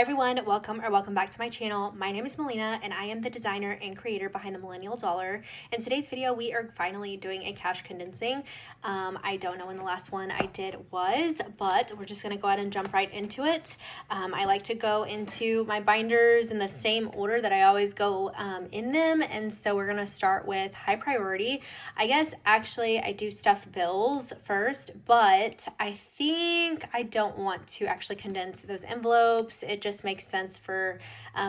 Hi everyone, welcome back to my channel. My name is Melina and I am the designer and creator behind the Millennial dollar. In today's video, we are finally doing a cash condensing. I don't know when the last one I did was, but we're just gonna go ahead and jump right into it. I like to go into my binders in the same order that I always go in them. And so we're gonna start with high priority. I guess actually I do stuff bills first, but I think I don't want to actually condense those envelopes. It just makes sense for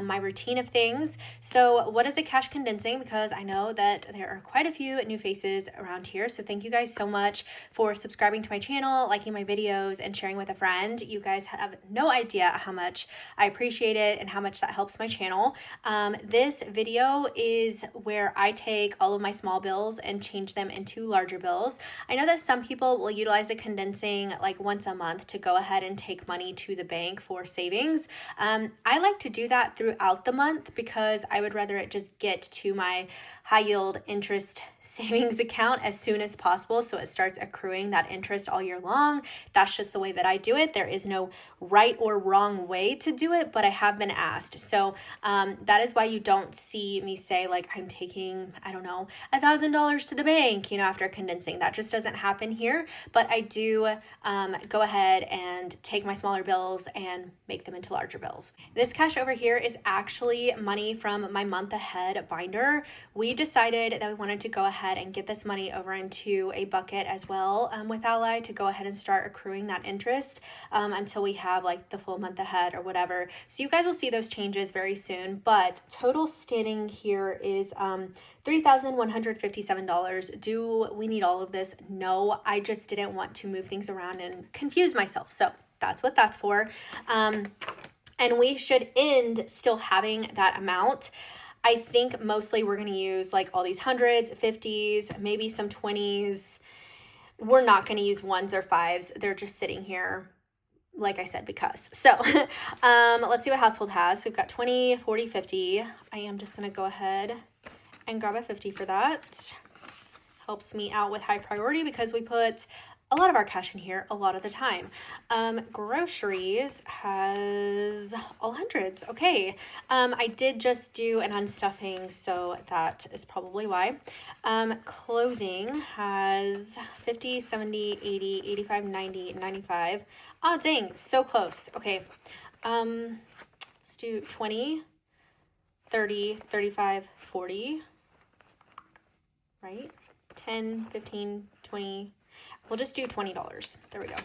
my routine of things. So what is a cash condensing? Because I know that there are quite a few new faces around here. So thank you guys so much for subscribing to my channel, liking my videos, and sharing with a friend. You guys have no idea how much I appreciate it and how much that helps my channel. This video is where I take all of my small bills and change them into larger bills. I know that some people will utilize a condensing like once a month to go ahead and take money to the bank for savings. I like to do that throughout the month because I would rather it just get to my high yield interest savings account as soon as possible so it starts accruing that interest all year long. That's just the way that I do it. There is no right or wrong way to do it, but I have been asked. So that is why you don't see me say like I'm taking, I don't know, $1,000 to the bank, after condensing. That just doesn't happen here, but I do go ahead and take my smaller bills and make them into larger bills. This cash over here is actually money from my month ahead binder. We decided that we wanted to go ahead and get this money over into a bucket as well with Ally to go ahead and start accruing that interest until we have like the full month ahead or whatever. So you guys will see those changes very soon, but total standing here is $3,157. Do we need all of this? No, I just didn't want to move things around and confuse myself. So that's what that's for. And we should end still having that amount. I think mostly we're going to use like all these hundreds, 50s, maybe some 20s. We're not going to use ones or fives. They're just sitting here, like I said, because. So let's see what household has. So we've got 20, 40, 50. I am just going to go ahead and grab a 50 for that. Helps me out with high priority because we put a lot of our cash in here a lot of the time. Groceries has all hundreds. Okay. I did just do an unstuffing, so that is probably why. Clothing has 50, 70, 80, 85, 90, 95. Oh, dang. So close. Okay. Let's do 20, 30, 35, 40. Right? 10, 15, 20. We'll just do $20. There we go.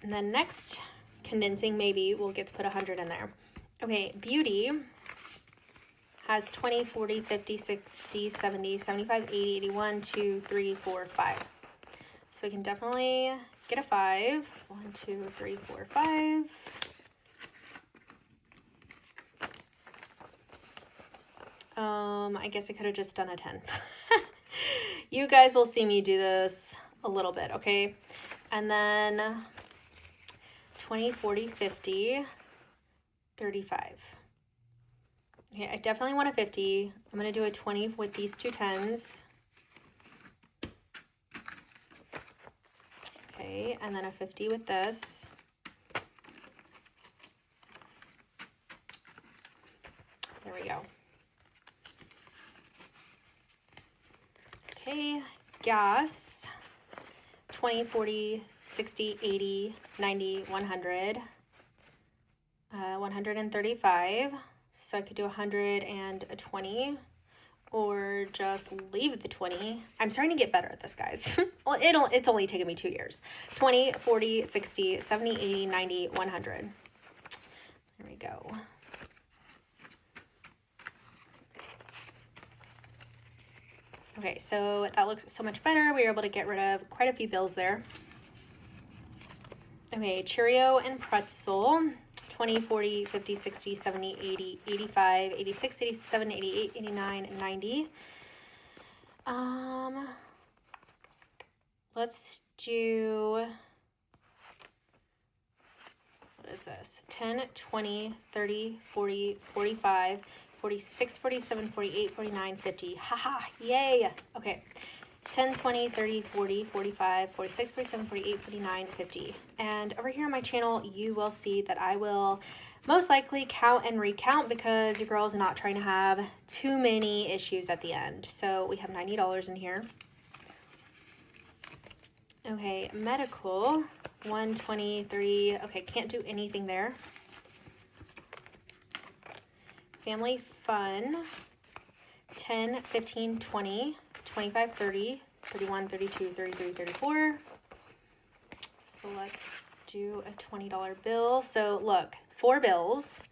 And then next condensing, maybe we'll get to put 100 in there. Okay, beauty has 20, 40, 50, 60, 70, 75, 80, 81, 2, 3, 4, 5. So we can definitely get a 5. 1, 2, 3, 4, 5. I guess I could have just done a 10. You guys will see me do this a little bit, okay? And then 20, 40, 50, 35. Okay, I definitely want a 50. I'm going to do a 20 with these two 10s. Okay, and then a 50 with this. There we go. Okay, gas, 20, 40, 60, 80, 90, 100, 135. So I could do 100 and a 20 or just leave the 20. I'm starting to get better at this, guys. Well, it's only taken me 2 years. 20, 40, 60, 70, 80, 90, 100. There we go. Okay, so that looks so much better. We were able to get rid of quite a few bills there. Okay, Cheerio and pretzel. 20, 40, 50, 60, 70, 80, 85, 86, 87, 88, 89, 90. Let's do, what is this? 10, 20, 30, 40, 45, 46, 47, 48, 49, 50. Haha, yay. Okay. 10, 20, 30, 40, 45, 46, 47, 48, 49, 50. And over here on my channel, you will see that I will most likely count and recount because your girl's not trying to have too many issues at the end. So we have $90 in here. Okay, medical, 120, 30. Okay, can't do anything there. Family fun, 10, 15, 20, 25, 30, 31, 32, 33, 34. So let's do a $20 bill. So look, 4 bills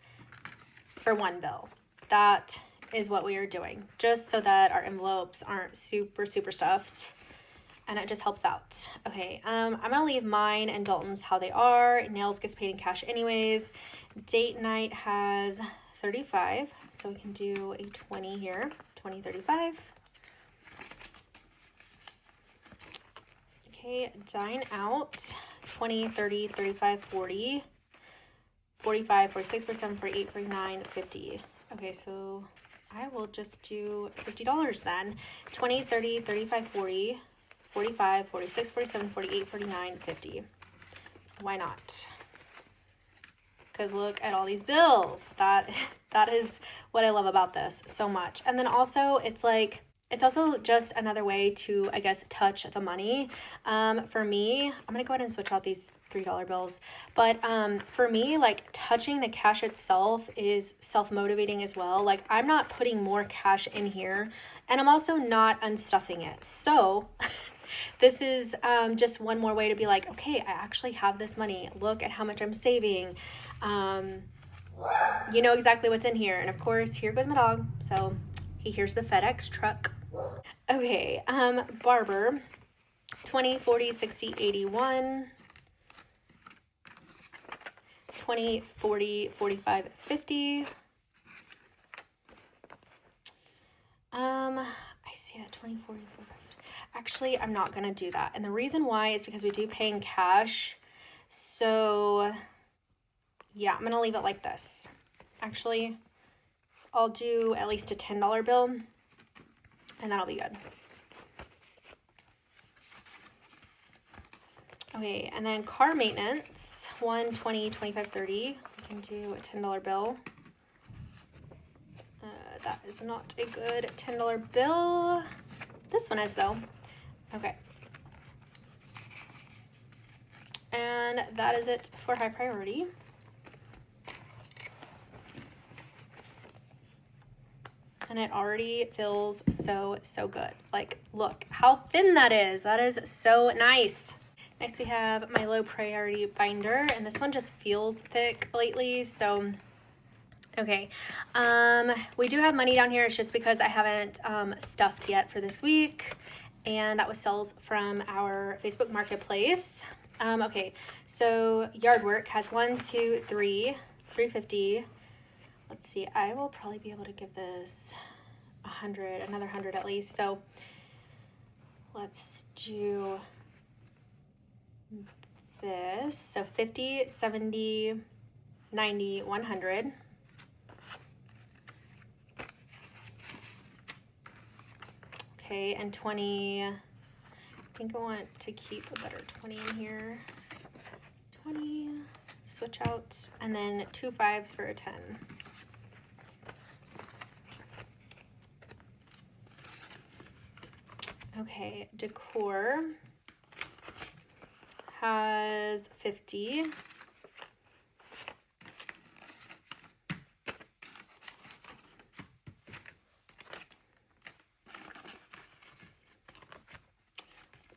for 1 bill. That is what we are doing, just so that our envelopes aren't super stuffed, and it just helps out. Okay, I'm gonna leave mine and Dalton's how they are. Nails gets paid in cash anyways. Date night has 35, so we can do a 20 here, 20, 35. Okay, dine out, 20, 30, 35, 40, 45, 46, 47, 48, 49, 50. Okay, so I will just do $50 then. 20, 30, 35, 40, 45, 46, 47, 48, 49, 50. Why not? Because look at all these bills. That is what I love about this so much. And then also it's like, it's also just another way to, I guess, touch the money. For me, I'm gonna go ahead and switch out these $3 bills. But for me, like, touching the cash itself is self-motivating as well. Like, I'm not putting more cash in here, and I'm also not unstuffing it. So this is just one more way to be like, okay, I actually have this money. Look at how much I'm saving. You know exactly what's in here. And of course, here goes my dog. So he hears the FedEx truck. Okay, barber, 20, 40, 60, 81, 20, 40, 45, 50. I see that 20, 40, 45. Actually, I'm not gonna do that. And the reason why is because we do pay in cash. So yeah, I'm gonna leave it like this. Actually, I'll do at least a $10 bill, and that'll be good. Okay, and then car maintenance, 1, 20, 25, 30. We can do a $10 bill. That is not a good $10 bill. This one is though. Okay. And that is it for high priority. And it already feels so good. Like, look how thin that is. That is so nice. Next we have my low priority binder, and this one just feels thick lately, so okay. We do have money down here. It's just because I haven't stuffed yet for this week, and that was sales from our Facebook Marketplace. Okay, so yard work has 1, 2, 3, 350. Let's see, I will probably be able to give this 100, another 100 at least. So let's do this. So 50, 70, 90, 100. Okay, and 20, I think I want to keep a better 20 in here. 20, switch out, and then 2 5s for a 10. Okay, decor has 50.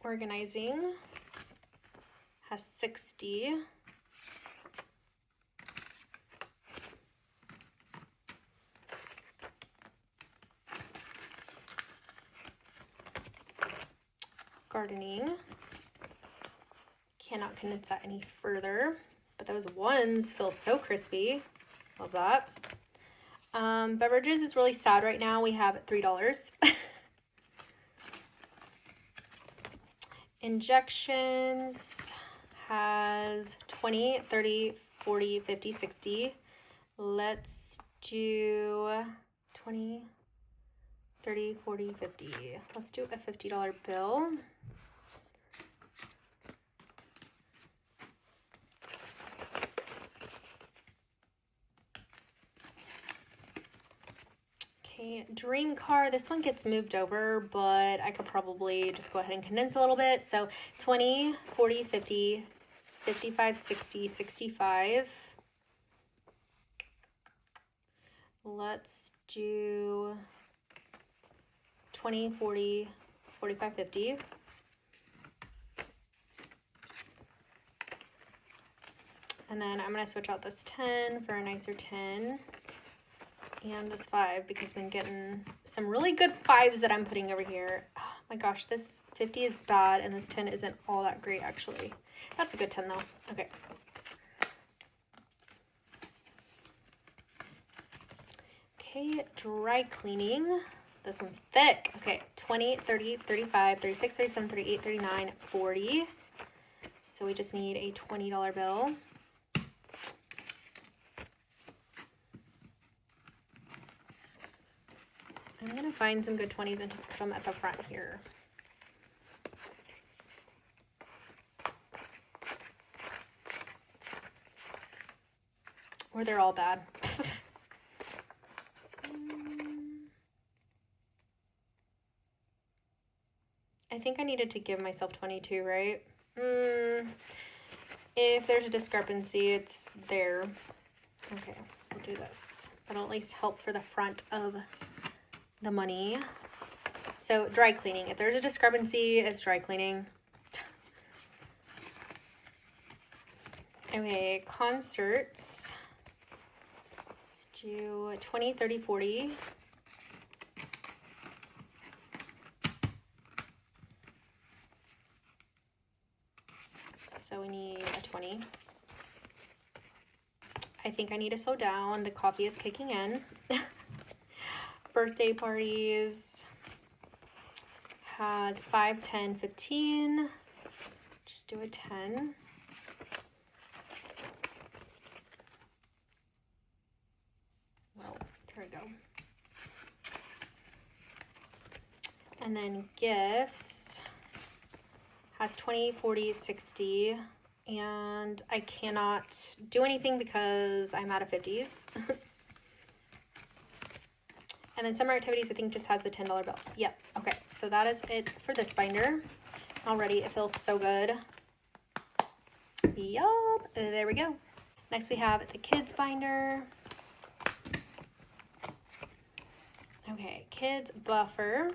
Organizing has 60. Gardening, cannot condense that any further, but those ones feel so crispy. Love that. Beverages is really sad right now. We have $3. Injections has 20, 30, 40, 50, 60. Let's do 20, 30, 40, 50. Let's do a $50 bill. Okay, dream car. This one gets moved over, but I could probably just go ahead and condense a little bit. So 20, 40, 50, 55, 60, 65. Let's do 20, 40, 45, 50. And then I'm going to switch out this 10 for a nicer 10. And this 5 because I've been getting some really good 5s that I'm putting over here. Oh my gosh, this 50 is bad and this 10 isn't all that great actually. That's a good 10 though. Okay. Okay, dry cleaning. This one's thick. Okay, 20, 30, 35, 36, 37, 38, 39, 40. So we just need a $20 bill. I'm going to find some good 20s and just put them at the front here. Or they're all bad. I think I needed to give myself 22, right? If there's a discrepancy, it's there. Okay, we'll do this. That'll at least help for the front of the money. So dry cleaning. If there's a discrepancy, it's dry cleaning. Okay, concerts. Let's do 20, 30, 40. So we need a 20. I think I need to slow down. The coffee is kicking in. Birthday parties has 5, 10, 15. Just do a 10. Well, there we go. And then gifts has 20, 40, 60. And I cannot do anything because I'm out of 50s. And then summer activities, I think, just has the $10 bill. Yep. Okay. So that is it for this binder. Already, it feels so good. Yup. There we go. Next, we have the kids binder. Okay. Kids buffer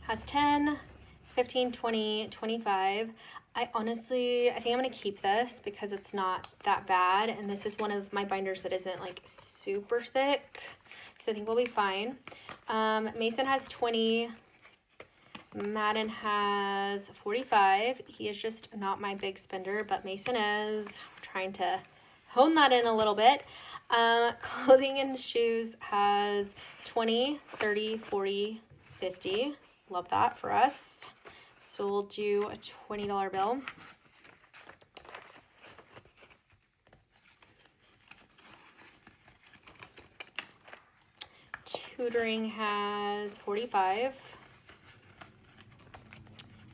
has 10, 15, 20, 25. I think I'm going to keep this because it's not that bad. And this is one of my binders that isn't like super thick. So I think we'll be fine. Mason has 20. Madden has 45. He is just not my big spender, but Mason is. I'm trying to hone that in a little bit. Clothing and shoes has 20, 30, 40, 50. Love that for us. So we'll do a $20 bill. Tutoring has 45.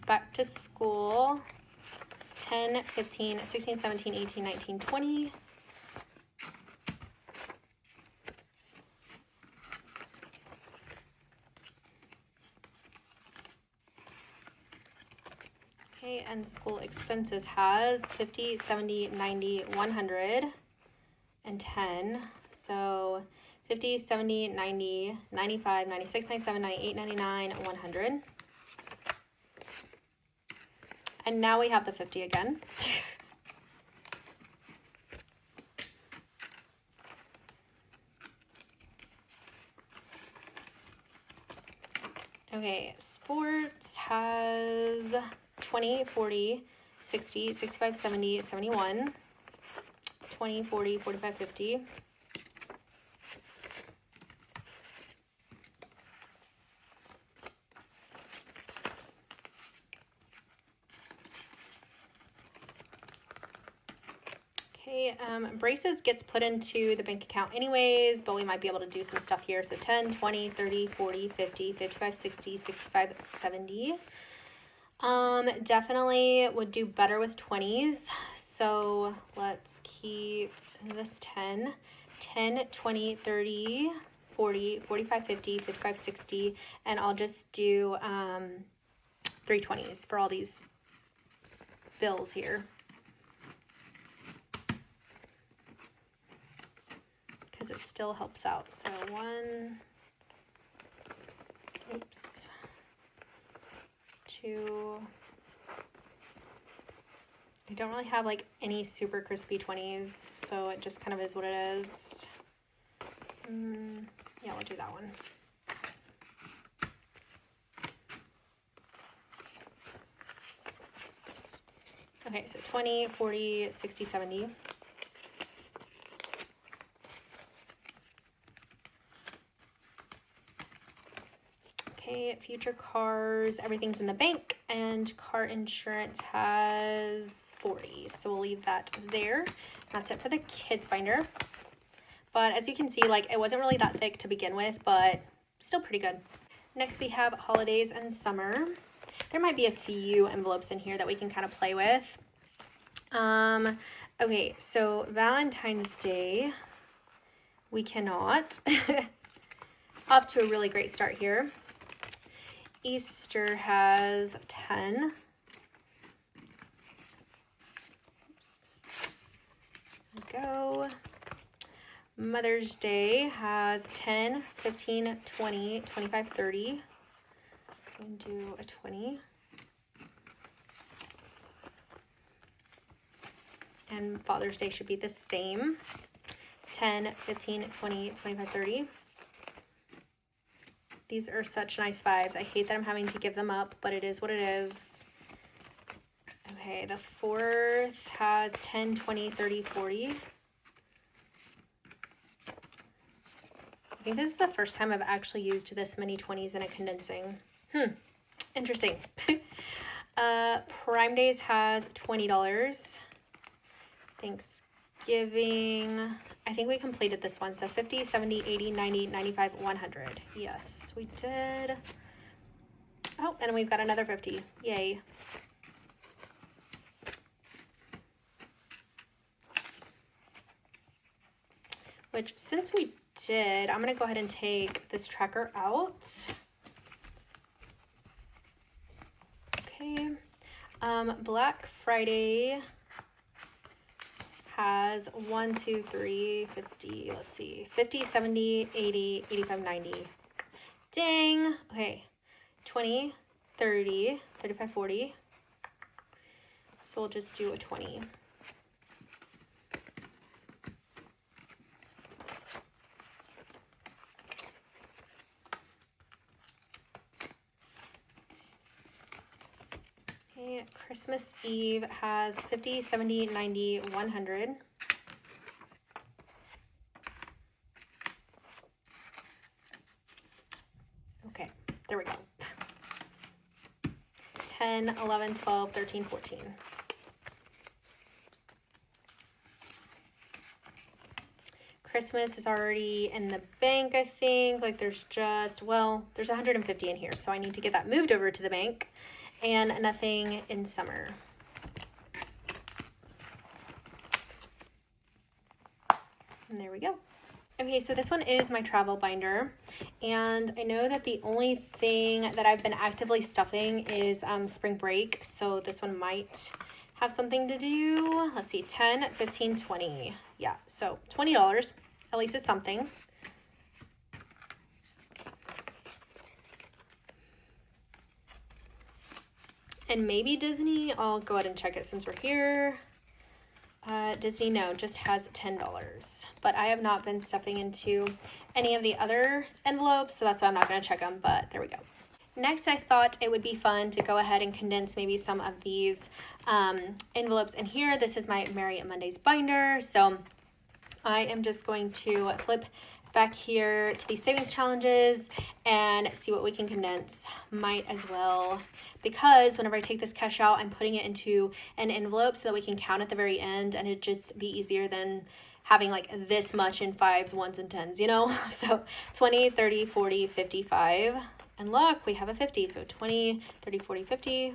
Back to school, 10, 15, 16, 17, 18, 19, 20. Okay, and school expenses has 50, 70, 90, 100, and 10. So 50, 70, 90, 95, 96, 97, 98, 99, 100. And now we have the 50 again. Okay, sports has 20, 40, 60, 65, 70, 71, 20, 40, 45, 50. Okay, braces gets put into the bank account anyways, but we might be able to do some stuff here. So 10, 20, 30, 40, 50, 55, 60, 65, 70. Definitely would do better with 20s. So let's keep this 10, 20, 30, 40, 45, 50, 55, 60, and I'll just do 3 20s for all these bills here. Because it still helps out. So 1, oops, 2, I don't really have like any super crispy 20s, so it just kind of is what it is. Yeah, we'll do that one. Okay, so 20, 40, 60, 70. Okay, future cars, everything's in the bank, and car insurance has 40, so we'll leave that there. That's it for the kids binder. But as you can see, like, it wasn't really that thick to begin with, but still pretty good. Next we have holidays and summer. There might be a few envelopes in here that we can kind of play with. Okay, so Valentine's Day, we cannot. Off to a really great start here. Easter has 10. Oops. There we go. Mother's Day has 10, 15, 20, 25, 30. So we can do a 20. And Father's Day should be the same. 10, 15, 20, 25, 30. These are such nice vibes. I hate that I'm having to give them up, but it is what it is. Okay, the 4th has 10, 20, 30, 40. I think this is the first time I've actually used this many 20s in a condensing. Interesting. Prime Days has $20. Thanksgiving, I think we completed this one. So 50, 70, 80, 90, 95, 100. Yes, we did. Oh, and we've got another 50. Yay. Which, since we did, I'm going to go ahead and take this tracker out. Okay. Black Friday has 1, 2, 3, 50, let's see, 50, 70, 80, 85, 90. Dang. Okay. 20, 30, 35, 40. So we'll just do a 20. Okay, Christmas Eve has 50, 70, 90, 100. Okay, there we go. 10, 11, 12, 13, 14. Christmas is already in the bank, I think. Like there's just, well, there's 150 in here, so I need to get that moved over to the bank. And nothing in summer. And there we go. Okay, so this one is my travel binder. And I know that the only thing that I've been actively stuffing is spring break. So this one might have something to do. Let's see, 10, 15, 20. Yeah, so $20. At least it's something. And maybe Disney, I'll go ahead and check it since we're here. Disney, no, just has $10. But I have not been stuffing into any of the other envelopes, so that's why I'm not going to check them, but there we go. Next, I thought it would be fun to go ahead and condense maybe some of these envelopes in here. This is my Merry Mondays binder, so I am just going to flip back here to these savings challenges and see what we can condense. Might as well, because whenever I take this cash out, I'm putting it into an envelope so that we can count at the very end, and it'd just be easier than having like this much in 5s, 1s, and 10s, you know? So 20, 30, 40, 55, and look, we have a 50. So 20, 30, 40, 50.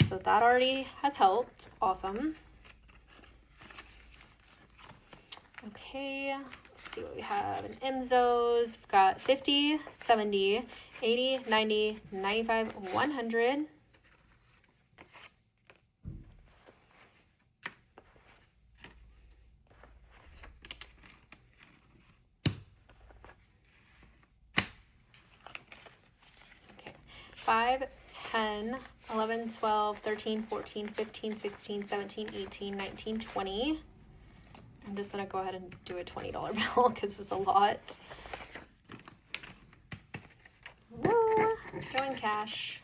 So that already has helped. Awesome. Okay, let's see what we have in MZOs. We've got 50, 70, 80, 90, 95, 100. Okay, 5, 10, 11, 12, 13, 14, 15, 16, 17, 18, 19, 20. I'm just going to go ahead and do a $20 bill because it's a lot. Woo, going cash.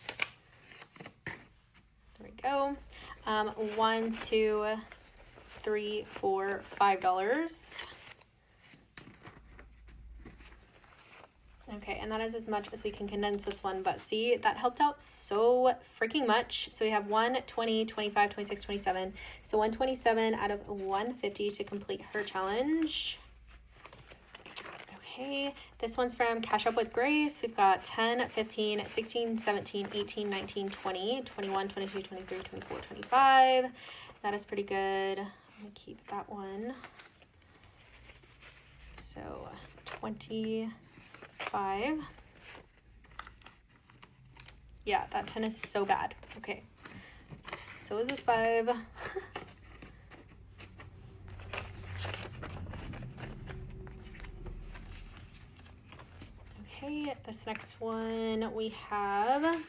There we go. 1, 2, 3, 4, $5. Okay, and that is as much as we can condense this one, but see, that helped out so freaking much. So we have 1, 20, 25, 26, 27. So 127 out of 150 to complete her challenge. Okay, this one's from Cash Up with Grace. We've got 10, 15, 16, 17, 18, 19, 20, 21, 22, 23, 24, 25. That is pretty good. I'm gonna keep that one. So 25. Yeah, that 10 is so bad. Okay, so is this 5. Okay, this next one we have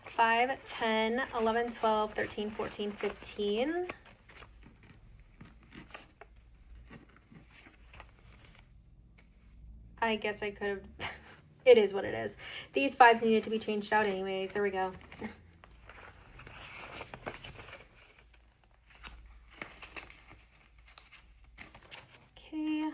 5, 10, 11, 12, 13, 14, 15. I guess I could have, it is what it is. These 5s needed to be changed out anyways. There we go. Okay,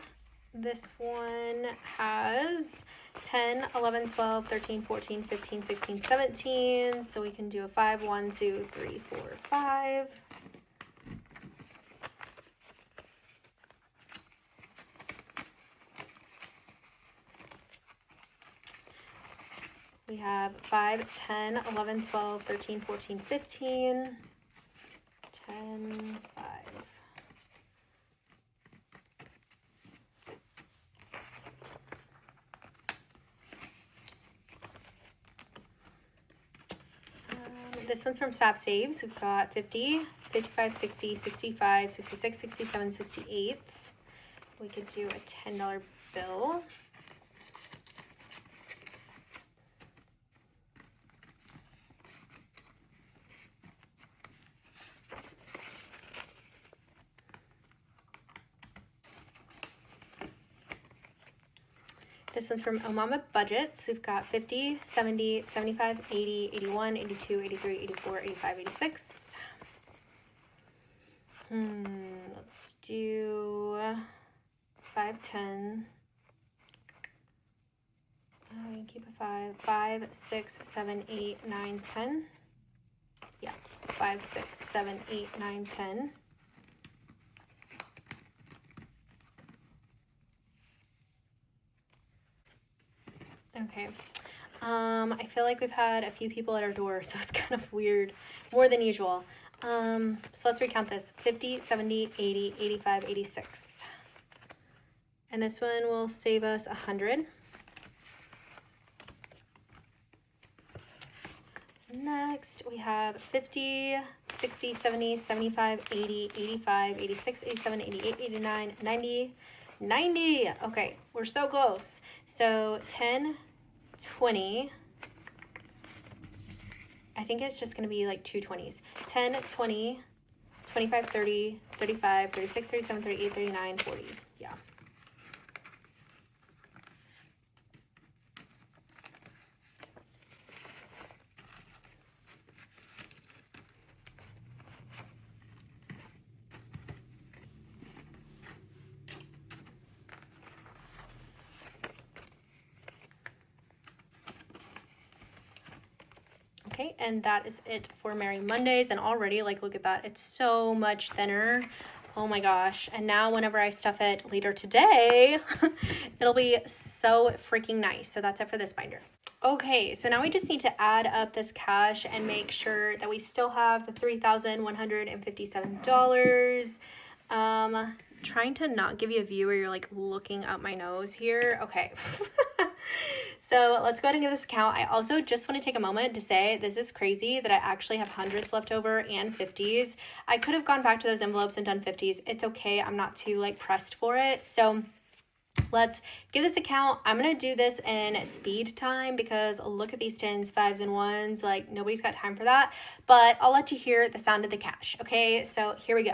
this one has 10, 11, 12, 13, 14, 15, 16, 17. So we can do a 5, 1, 2, 3, 4, 5. We have 5, 10, 11, 12, 13, 14, 15, 10, 5. This one's from Sap Saves. We've got 50, 55, 60, 65, 66, 67, 68. We could do a $10 bill. This one's from Oh Mama Budgets. We've got 50, 70, 75, 80, 81, 82, 83, 84, 85, 86. Let's do 5, 10. We can keep a 5. 5, 6, 7, 8, 9, 10. Yeah, 5, 6, 7, 8, 9, 10. Okay, I feel like we've had a few people at our door, so it's kind of weird, more than usual. So let's recount this: 50, 70, 80, 85, 86. And this one will save us 100. Next, we have 50, 60, 70, 75, 80, 85, 86, 87, 88, 89, 90, 90. Okay, we're so close. So 10, 20. I think it's just going to be like 2 20s. 10, 20, 25, 30, 35, 36, 37, 38, 39, 40. Yeah. Okay, and that is it for Merry Mondays. And already, like, look at that. It's so much thinner. Oh my gosh. And now whenever I stuff it later today, it'll be so freaking nice. So that's it for this binder. Okay, so now we just need to add up this cash and make sure that we still have the $3,157. Trying to not give you a view where you're like looking up my nose here. Okay. So let's go ahead and give this a count. I also just want to take a moment to say this is crazy that I actually have hundreds left over and 50s. I could have gone back to those envelopes and done 50s. It's okay. I'm not too like pressed for it. So let's give this a count. I'm going to do this in speed time because look at these 10s, 5s, and 1s. Like nobody's got time for that. But I'll let you hear the sound of the cash. Okay, so here we go.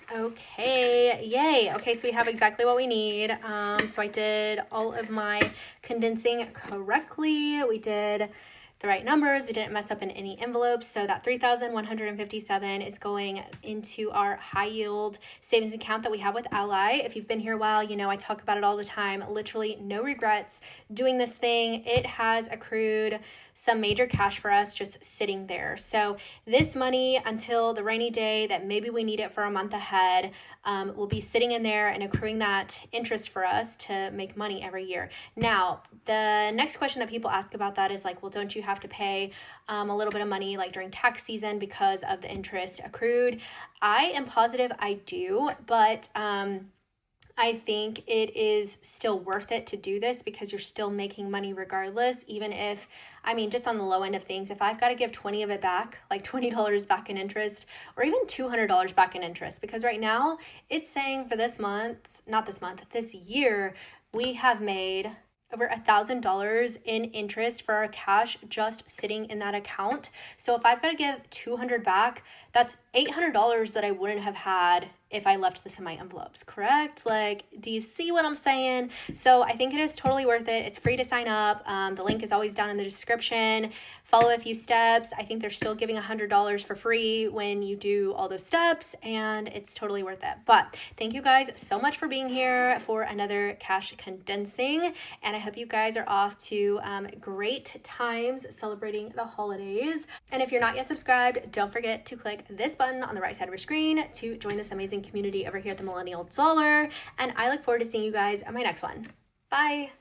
Okay, yay. Okay, so we have exactly what we need. So I did all of my condensing correctly. We did the right numbers. We didn't mess up in any envelopes. So that 3,157 is going into our high yield savings account that we have with Ally. If you've been here a while, you know I talk about it all the time. Literally no regrets doing this thing. It has accrued some major cash for us just sitting there. So this money until the rainy day that maybe we need it for a month ahead will be sitting in there and accruing that interest for us to make money every year. Now, the next question that people ask about that is like, well, don't you have to pay a little bit of money like during tax season because of the interest accrued? I am positive I do, but I think it is still worth it to do this because you're still making money regardless, even if, I mean, just on the low end of things, if I've got to give 20 of it back, like $20 back in interest, or even $200 back in interest, because right now it's saying for this month, not this month, this year, we have made over $1,000 in interest for our cash just sitting in that account. So if I've got to give $200 back, that's $800 that I wouldn't have had if I left this in my envelopes, correct? Like, do you see what I'm saying? So I think it is totally worth it. It's free to sign up. The link is always down in the description. Follow a few steps. I think they're still giving $100 for free when you do all those steps, and it's totally worth it. But thank you guys so much for being here for another cash condensing, and I hope you guys are off to great times celebrating the holidays. And if you're not yet subscribed, don't forget to click this button on the right side of your screen to join this amazing community over here at the Millennial Dollar, and I look forward to seeing you guys on my next one. Bye!